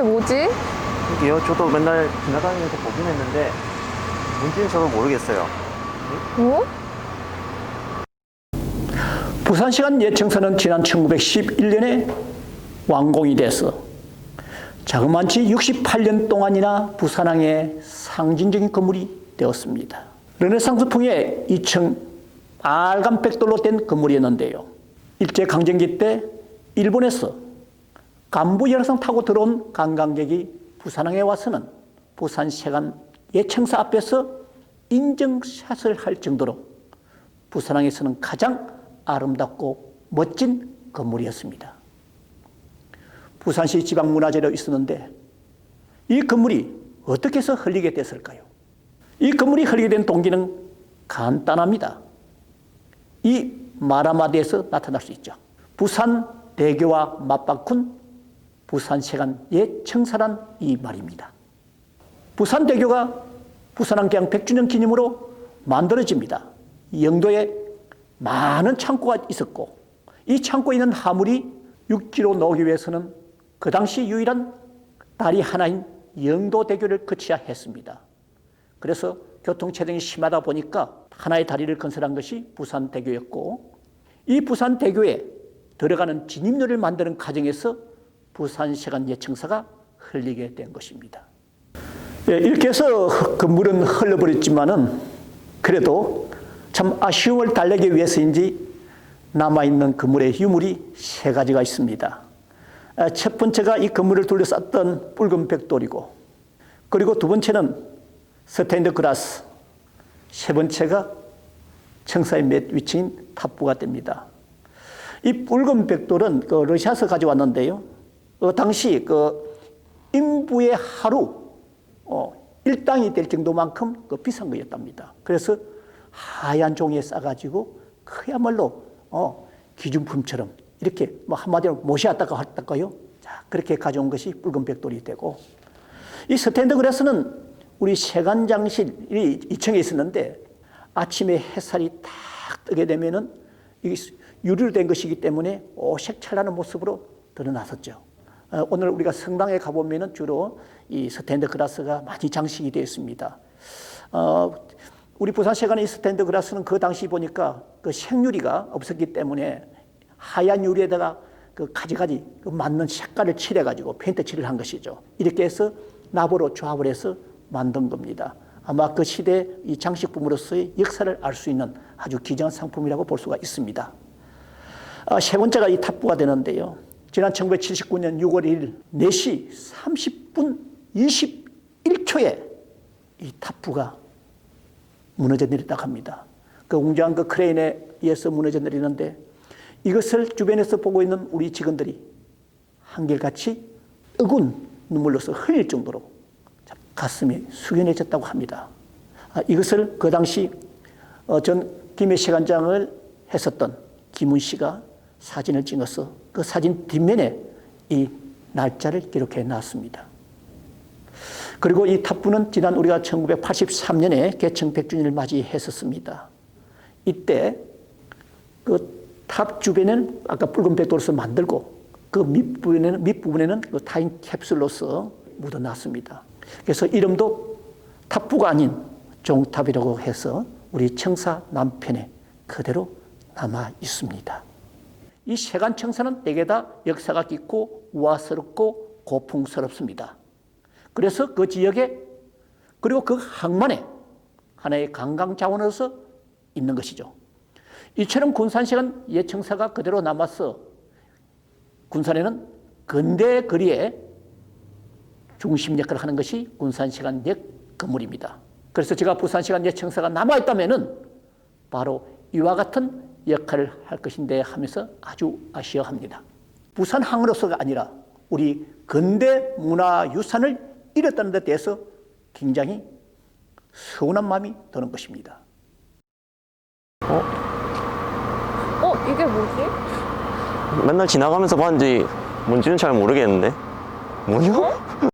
뭐지? 이게요. 저도 맨날 지나다니면서 보긴 했는데 뭔지는 저도 모르겠어요. 뭐? 부산시간 예청사는 지난 1911년에 완공이 돼서 자그마치 68년 동안이나 부산항의 상징적인 건물이 되었습니다. 르네상스풍의 2층 빨간 벽돌로 된 건물이었는데요. 일제강점기 때 일본에서 간부열성 타고 들어온 관광객이 부산항에 와서는 부산시간 예청사 앞에서 인증샷을 할 정도로 부산항에서는 가장 아름답고 멋진 건물이었습니다. 부산시 지방문화재로 있었는데 이 건물이 어떻게 해서 흘리게 됐을까요? 이 건물이 흘리게 된 동기는 간단합니다. 이 말 한마디에서 나타날 수 있죠. 부산대교와 맞바꾼 부산시간 예청사란 이 말입니다. 부산대교가 부산항 개항 100주년 기념으로 만들어집니다. 영도에 많은 창고가 있었고 이 창고에 있는 화물이 육지로 나오기 위해서는 그 당시 유일한 다리 하나인 영도대교를 거쳐야 했습니다. 그래서 교통체증이 심하다 보니까 하나의 다리를 건설한 것이 부산대교였고 이 부산대교에 들어가는 진입로를 만드는 과정에서 부산시간 예청사가 흘리게 된 것입니다. 이렇게 해서 건물은 흘러버렸지만은 그래도 참 아쉬움을 달래기 위해서인지 남아있는 건물의 유물이 세 가지가 있습니다. 첫 번째가 이 건물을 둘러쌌던 붉은 벽돌이고, 그리고 두 번째는 스테인드 글라스, 세 번째가 청사의 맨 위층인 탑부가 됩니다. 이 붉은 벽돌은 러시아에서 가져왔는데요. 당시 인부의 하루 일당이 될 정도만큼 비싼 거였답니다. 그래서 하얀 종이에 싸가지고 그야말로 기준품처럼 이렇게 한마디로 모시았다가 할까요? 자, 그렇게 가져온 것이 붉은 벽돌이 되고, 이 스탠드 글라스는 우리 세관장실이 2층에 있었는데 아침에 햇살이 탁 뜨게 되면은 이게 유리로 된 것이기 때문에 오색찬란한 모습으로 드러났었죠. 오늘 우리가 성당에 가보면은 주로 이 스탠드 글라스가 많이 장식이 되어 있습니다. 우리 부산시간의 이 스탠드 글라스는 그 당시 보니까 그 생유리가 없었기 때문에 하얀 유리에다가 그 가지가지 맞는 색깔을 칠해가지고 페인트 칠을 한 것이죠. 이렇게 해서 납으로 조합을 해서 만든 겁니다. 아마 그 시대 이 장식품으로서의 역사를 알 수 있는 아주 귀중한 상품이라고 볼 수가 있습니다. 세 번째가 이 탑부가 되는데요. 지난 1979년 6월 1일 4시 30분 21초에 이 탑부가 무너져 내렸다고 합니다. 그 웅장한 그 크레인에 의해서 무너져 내리는데 이것을 주변에서 보고 있는 우리 직원들이 한결같이 어군 눈물로서 흘릴 정도로 가슴이 숙연해졌다고 합니다. 이것을 그 당시 전 김해시간장을 했었던 김훈 씨가 사진을 찍어서 그 사진 뒷면에 이 날짜를 기록해 놨습니다. 그리고 이 탑부는 지난 우리가 1983년에 개청 100주년을 맞이했었습니다. 이때 그 탑 주변에는 아까 붉은 벽돌로서 만들고 그 밑부분에는 그 타임 캡슐로서 묻어놨습니다. 그래서 이름도 탑부가 아닌 종탑이라고 해서 우리 청사 남편에 그대로 남아 있습니다. 이 세간 청사는 대개 다 역사가 깊고 우아스럽고 고풍스럽습니다. 그래서 그 지역에 그리고 그 항만에 하나의 관광 자원으로서 있는 것이죠. 이처럼 군산시간 예청사가 그대로 남아서 군산에는 근대 거리에 중심 역할을 하는 것이 군산시간 옛 건물입니다. 그래서 제가 부산시간 예청사가 남아있다면은 바로 이와 같은 역할을 할 것인데 하면서 아주 아쉬워합니다. 부산항으로서가 아니라 우리 근대 문화유산을 잃었다는 데 대해서 굉장히 서운한 마음이 드는 것입니다. 이게 뭐지? 맨날 지나가면서 봤는지 뭔지는 잘 모르겠는데. 뭐냐?